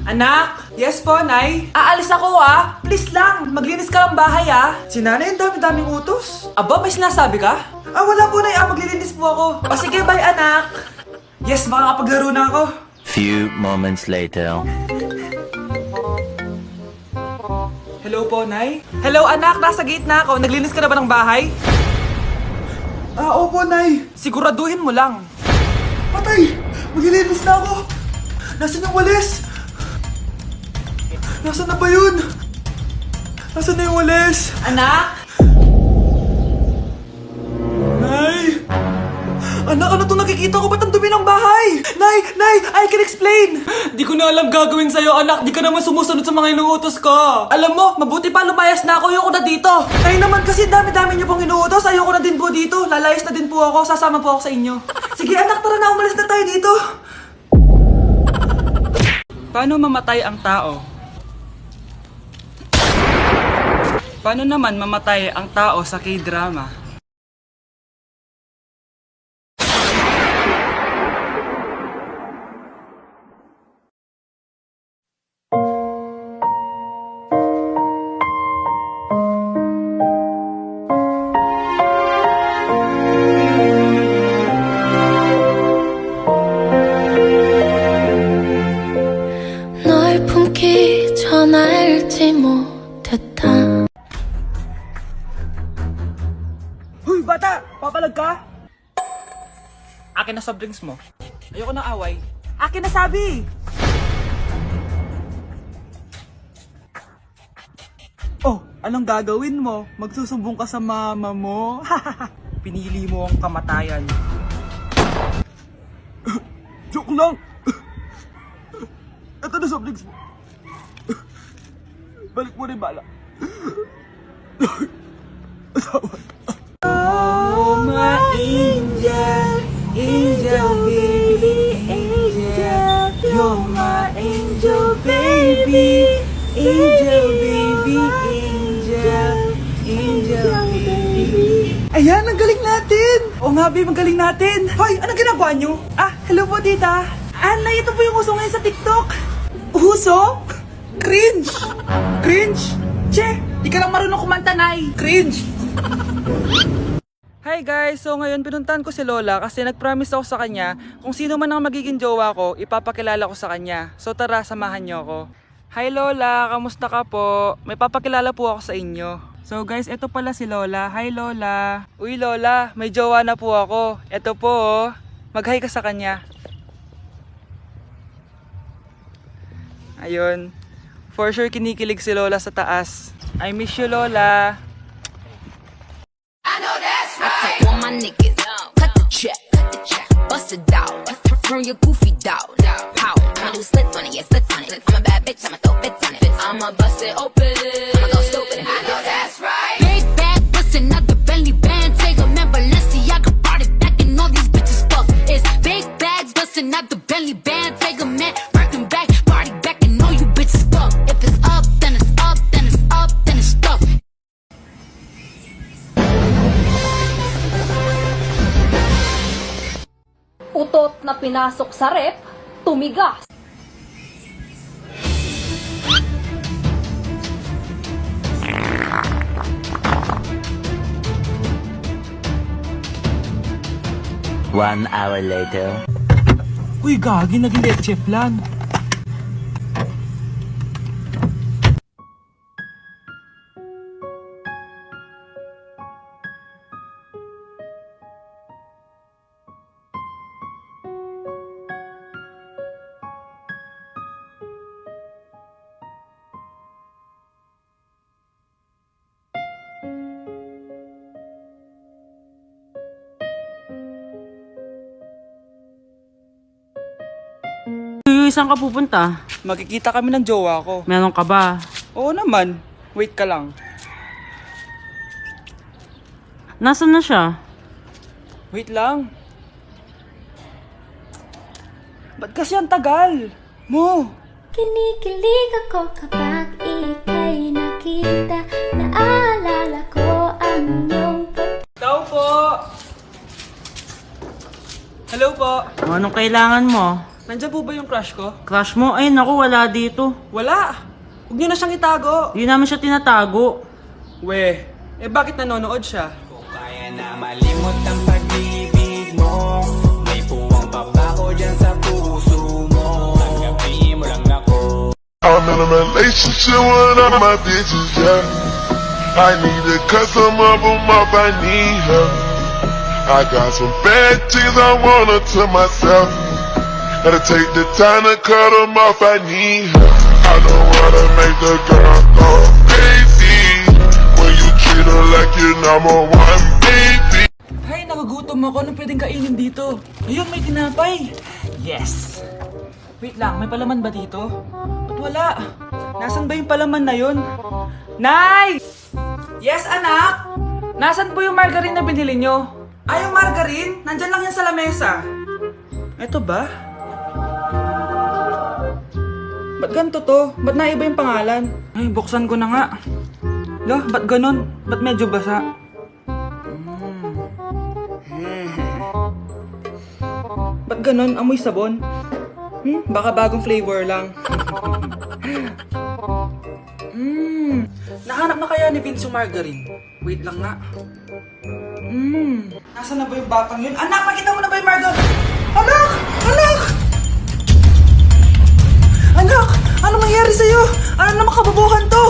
Anak! Yes po, Nay? Aalis ako Please lang, maglinis ka ng bahay Si Nanay, ang dami-daming utos. Aba, may sinasabi ka? Wala po, Nay. Maglilinis po ako. O sige, bye, anak. Yes, makakapaglaro na ako. Few moments later. Hello po, Nay? Hello, anak. Nasa gate na ako. Naglinis ka na ba ng bahay? Opo, Nay. Siguraduhin mo lang. Patay! Maglilinis na ako. Nasaan yung walis? Nasaan na ba yun? Nasaan na yung walis? Anak? Nay! Anak, ano itong nakikita ko? Ba't ang dumi ng bahay? Nay! I can explain! Di ko na alam gagawin sa'yo, anak. Di ka naman sumusunod sa mga inuutos ko. Alam mo, mabuti pa lumayas na ako. Ayoko na dito. Nay naman kasi dami-dami niyo pong inuutos. Ayoko na din po dito. Lalayas na din po ako. Sasama po ako sa inyo. Sige, anak, tara na. Umalis na tayo dito. Paano mamatay ang tao? Paano naman mamatay ang tao sa K-drama? 널 품기 전 알지 못했다. Hoy, bata! Papalag ka? Akin na soft drinks mo. Ayoko na away. Akin na sabi! Oh, anong gagawin mo? Magsusumbong ka sa mama mo? Pinili mo ang kamatayan. Joke lang! Ito na soft drinks mo. Balik mo rin bala. Oh, my angel, angel baby, angel. You're my angel baby, angel baby, angel, angel baby. Ayan, ang galing natin! Oo nga, babe, ang galing natin! Hoy, anong ginagawa nyo? Hello po, tita. Nay, ito po yung uso ngayon sa TikTok. Uso? Cringe! Cringe? Che, di ka lang marunong kumanta, Nay. Cringe! Hi guys! So ngayon pinuntahan ko si Lola kasi nag-promise ako sa kanya kung sino man ang magiging jowa ko, ipapakilala ko sa kanya. So tara, samahan niyo ako. Hi Lola! Kamusta ka po? May papakilala po ako sa inyo. So guys, ito pala si Lola. Hi Lola! Uy Lola, may jowa na po ako. Ito po Mag-hi ka sa kanya. Ayun. For sure kinikilig si Lola sa taas. I miss you Lola! All my niggas, cut the check, bust it down, turn your goofy down. Pow, I'ma do splits on it, yeah, splits on it. I'm a bad bitch, I'ma throw bits on it. I'ma bust it open, I'ma go stupid. I know that's right. Big bag, bustin' out the Bentley band, take a man, Balenciaga brought it back, and all these bitches fuck. It's big bags, bustin' out the Bentley band, take a man, working back, party back, and all you bitches fuck. If it's up, then it's up, then it's up, then it's stuff. Utot na pinasok sa rep, tumigas. One hour later. Uy, gagi, naging leche flan. Saan ka pupunta? Magkikita kami ng jowa ko. Meron ka ba? Oo naman. Wait ka lang. Nasaan na siya? Wait lang. Ba't kasi ang tagal? Mo! Kinikilig ako kapag ika'y nakita. Naalala ko ang iyong Tao po! Hello po! Anong kailangan mo? Nandyan po ba yung crush ko? Crush mo? Ay, naku, wala dito. Wala! Huwag niyo na siyang itago! Hindi namin siya tinatago. We, bakit nanonood siya? Kaya na malimot ang pag-ibig mo. May puwang pabaho dyan sa puso mo. Tanggapin mo lang ako. I'm in a relationship with all my bitches, yeah. I need to cut some of them off, I need her. I got some bad things I wanna to myself. Gotta take the time to cut them off, I need her. I don't wanna make the girl go crazy. When you treat her like your number one baby. Ay, nagugutom ako. Anong pwedeng kainin dito? Ayun, may tinapay. Yes! Wait lang, may palaman ba dito? Ba't wala? Nasaan ba yung palaman na yun? Nay! Yes, anak? Nasaan po yung margarine na binili nyo? Ay, yung margarine? Nandyan lang yan sa lamesa. Eto ba? Ba't ganito to? Ba't naiba yung pangalan? Ay, buksan ko na nga. Lo, ba't ganun? Ba't medyo basa? Ba't ganun? Amoy sabon? Baka bagong flavor lang. Nahanap na kaya ni Vince yung margarine? Wait lang nga. Nasaan na ba yung batang yun? Anak, makita mo na ba yung margarine? Anak! Anak! Anak! Ano mangyari sa'yo? Ano naman kababuhan to?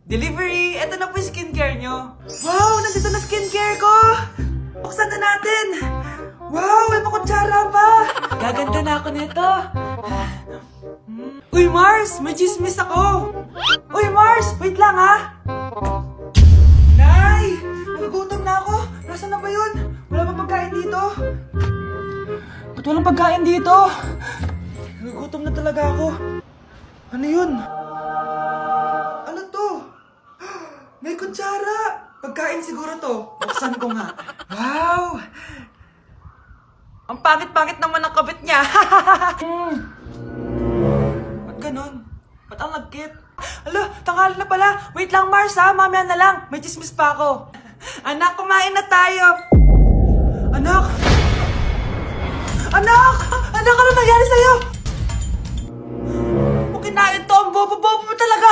Delivery! Ito na po yung skincare nyo. Wow! Nandito na skincare ko! Buksan na natin! Wow! May pakutsara pa! Gaganda na ako nito! Uy, Mars! May chismis ako! Uy, Mars! Wait lang, ha! Nay! Nagugutom na ako! Nasaan na ba yun? Wala bang pagkain dito? Ba't walang pagkain dito? Nagugutom na talaga ako. Ano yun? Ano to? May kutsara! Pagkain siguro to. Buksan ko nga. Wow! Ang pangit-pangit naman ang kabit niya. Ba't ganun? Ba't ang lagkit? Alo, tanghali na pala. Wait lang, Mars, ha? Mamaya na lang. May chismis pa ako. Anak, kumain na tayo. Anak! Anak! Anak, ano nangyari sa'yo? Kung kinain to, ang bobo-bobo mo talaga.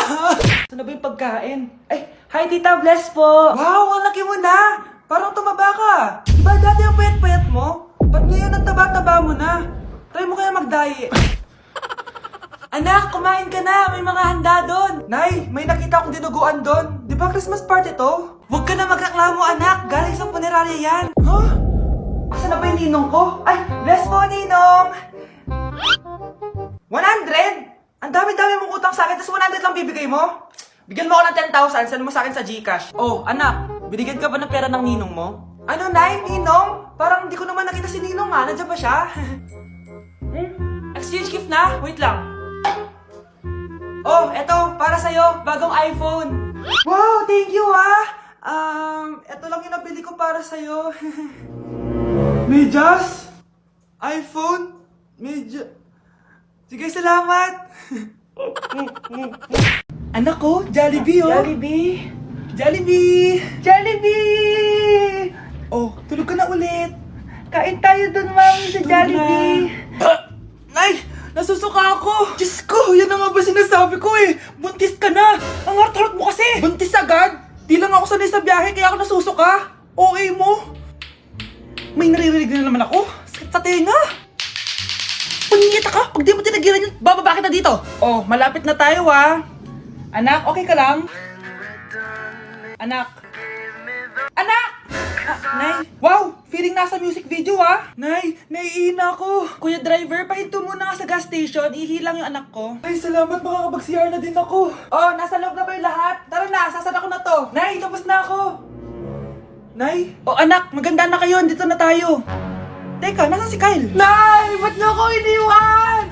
Saan na ba yung pagkain? Ay, hi, Tita Bless po. Wow, ang laki mo na. Parang tumaba ka. Diba dati ang payat-payat mo? Ba't ngayon ang taba-taba mo na? Try mo kaya mag-diet. Anak, kumain ka na. May mga handa doon. Nay, may nakita akong dinuguan doon. Di ba Christmas party to? Huwag ka na magreklamo, anak. Galing sa punerarya yan. Huh? Asa na ba yung ninong ko? Ay, bless po, ninong. 100? Ang dami-dami mong utang sa akin, tapos 100 lang bibigay mo? Bigyan mo ako ng 10,000, send mo sa akin sa GCash. Oh, anak, binigyan ka ba ng pera ng ninong mo? Ano, Nay? Ninong? Parang hindi ko naman nakita si ninong, ha? Nandiyan ba siya? Exchange gift na? Wait lang. Oh, eto, para sa'yo, bagong iPhone. Wow, thank you, ha? Eto lang yung nabili ko para sa'yo. Medyas? iPhone? Sige, salamat. Anak ko, Jollibee, oh. Jollibee. Jollibee. Jollibee. Oh, tulog ka na ulit. Kain tayo dun, mami, sa Jollibee. Nay! Nasusuka ako! Diyos ko! Yan na nga ba sinasabi ko eh! Buntis ka na! Ang harot-harot mo kasi! Buntis agad? Di lang ako sanay sa biyahe kaya ako nasusuka! OA mo! May naririnig na naman ako! Sakit sa tenga! Punyeta ka! Pag di mo tinagilan yun, bababa kita dito! Oh, malapit na tayo ah! Anak, okay ka lang? Anak! Anak! Nay! Wow! Feeling nasa music video ah! Nay! Naiina ako! Kuya driver, pahinto muna nga sa gas station. Ihilang yung anak ko. Ay, salamat! Makakapag-CR na din ako! Oh, nasa loob na ba yung lahat? Tara na! Sasan ako na to! Nay! Tapos na ako! Nay! Oh, anak! Maganda na kayo! Dito na tayo! Teka, nasan si Kyle? Nay! Ba't niyo ako iniwan?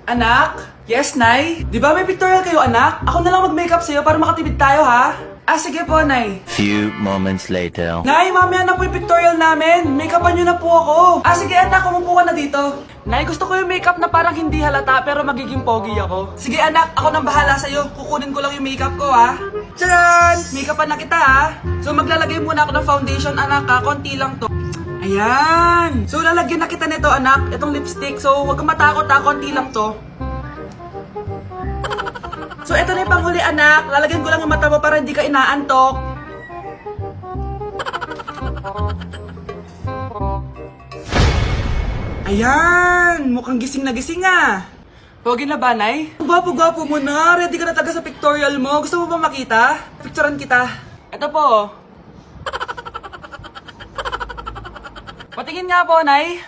Anak? Yes, Nay? Di ba may pictorial kayo, anak? Ako na lang mag-makeup sa'yo para makatipid tayo, ha? Sige po, Nay. Few moments later. Nay, mamaya na po yung pictorial namin. Make-upan nyo na po ako. Sige anak, umupo ka na dito. Nay, gusto ko yung makeup na parang hindi halata pero magiging pogi ako. Sige anak, ako nang bahala sa'yo. Kukunin ko lang yung makeup ko ha. Tcharan! Make-upan na kita ha. So maglalagay muna ako ng foundation anak ha. Konti lang to. Ayan! So lalagyan na kita nito anak. Itong lipstick. So huwag kang matakot ha. Konti lang to. So eto na yung panghuli anak. Lalagyan ko lang yung mata mo para hindi ka inaantok. Ayan! Mukhang gising na gising ah! Pogi na ba, Nay? Gwapo-gwapo mo na! Ready ka na talaga sa pictorial mo? Gusto mo ba makita? Picturean kita. Ito po. Patingin nga po, Nay.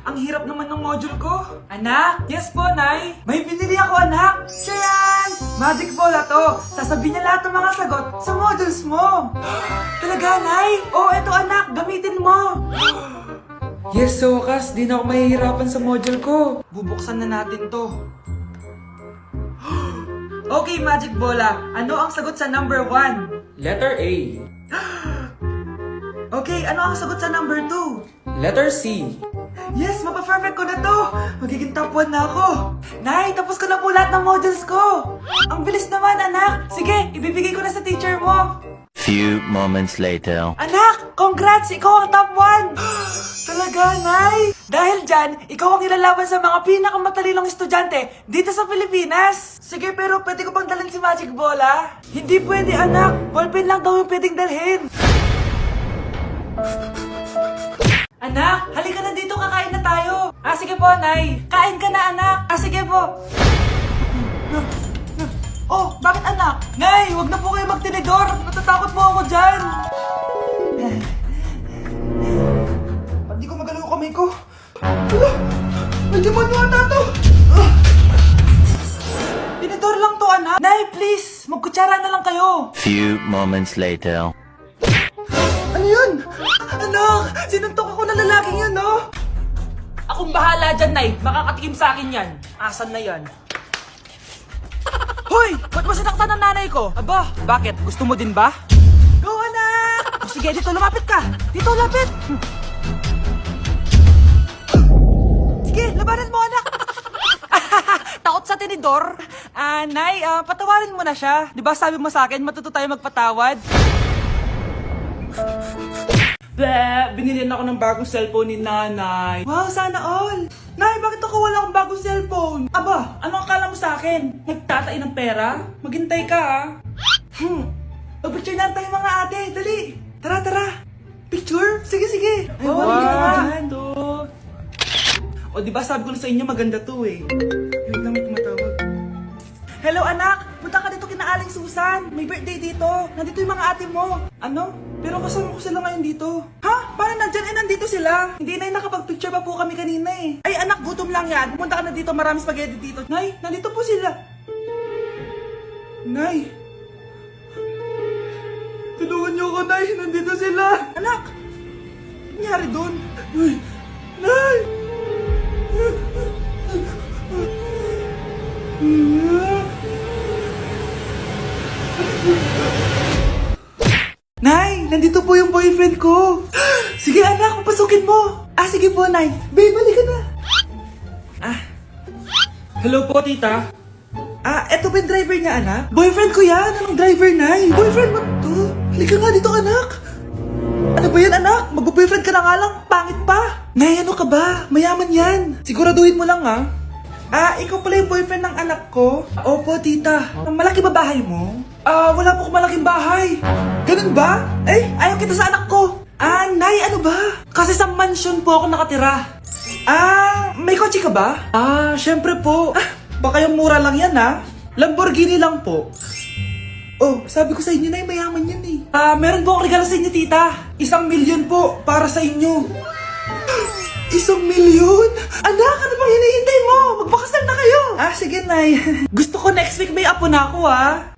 Ang hirap naman ng module ko. Anak? Yes po, Nay. May binili ako, anak. Tiyan! Magic ball to. Sasabihin niya lahat ng mga sagot sa modules mo. Talaga, Nay? Oh, eto anak. Gamitin mo. Yes, so wakas. Di na ako mahihirapan sa module ko. Bubuksan na natin to. Okay, Magic Bola. Ano ang sagot sa number 1? Letter A. Okay, ano ang sagot sa number 2? Letter C. Yes, mapa-perfect ko na to! Magiging top 1 na ako! Nay, tapos ko na po lahat ng models ko! Ang bilis naman, anak! Sige, ibibigay ko na sa teacher mo! Few moments later. Anak, congrats! Ikaw ang top 1! Talaga, Nay! Dahil dyan, ikaw ang ilalaban sa mga pinakamatalinong estudyante dito sa Pilipinas! Sige, pero pwede ko bang dalhin si Magic Bola? Hindi pwede, anak! Ballpen lang daw yung pwedeng dalhin! Anak, halika na dito, kakain na tayo. Sige po, Nay. Kain ka na, anak. Sige po. Oh, bakit anak? Nay, wag na po kayo magtinidor. Natatakot po ako dyan. Pati ko magalaw kamay ko. May demonyo ata to. Tinidor lang to, anak. Nay, please, magkutsara na lang kayo. Few moments later. Ano yun? Anak! Sinuntok ako ng lalaking yun, no? Akong bahala dyan, Nay. Makakatikim sa akin yan. Asan na yan? Hoy! Ba't mo sinaktan ng nanay ko? Aba, bakit? Gusto mo din ba? Go, anak! Sige, dito lumapit ka. Dito, lapit. Sige, labanan mo, anak. Takot sa tinidor? Nay, patawarin mo na siya. Di ba sabi mo sa akin, matuto tayo magpatawad? Binilihan ako ng bagong cellphone ni nanay. Wow, sana all! Nay, bakit ako wala akong bagong cellphone? Aba, ano akala mo sa akin? Nagtatain ng pera? Maghintay ka, ha? Mag-picture na tayo mga ate, dali! Tara, tara! Picture? Sige, sige! Ay, wow! O, diba sabi ko na sa inyo maganda to eh. Wait lang, may tumatawag. Hello, anak! Punta ka dito kina Aling Susan. May birthday dito. Nandito yung mga ate mo. Ano? Pero kasama ko sila ngayon dito. Ha? Paano nandyan? Nandito sila. Hindi na nakapag-picture pa po kami kanina eh. Ay, anak, gutom lang yan. Pumunta ka na dito. Marami spaghetti dito. Nay, nandito po sila. Nay. Tulungan niyo ako, Nay. Nandito sila. Anak. Ano nangyari doon? Nay. Nay. Nay, nandito po yung boyfriend ko. Sige anak, papasukin mo. Sige po, Nay. Babe, balik ka na. Hello po, tita. Eto ba yung driver niya, anak? Boyfriend ko yan. Anong driver, Nay? Boyfriend mo to? Halika nga dito, anak. Ano ba yan, anak? Mag-boyfriend ka na nga lang. Pangit pa. Nay, ano ka ba? Mayaman yan. Siguraduhin mo lang, ha? Ikaw pala yung boyfriend ng anak ko? Opo, tita. Malaki ba bahay mo? Wala po akong malaking bahay. Ganun ba? Ayaw kita sa anak ko. Nay, ano ba? Kasi sa mansion po ako nakatira. May kotse ka ba? Syempre po. Baka yung mura lang yan, ha? Lamborghini lang po. Oh, sabi ko sa inyo na mayaman yan eh. Meron po akong regalo sa inyo, tita. 1,000,000 po para sa inyo. 1,000,000? Anak, ano bang hinihintay mo? Magpakasal na kayo. Sige, Nay. Gusto ko next week may apo na ako, ha?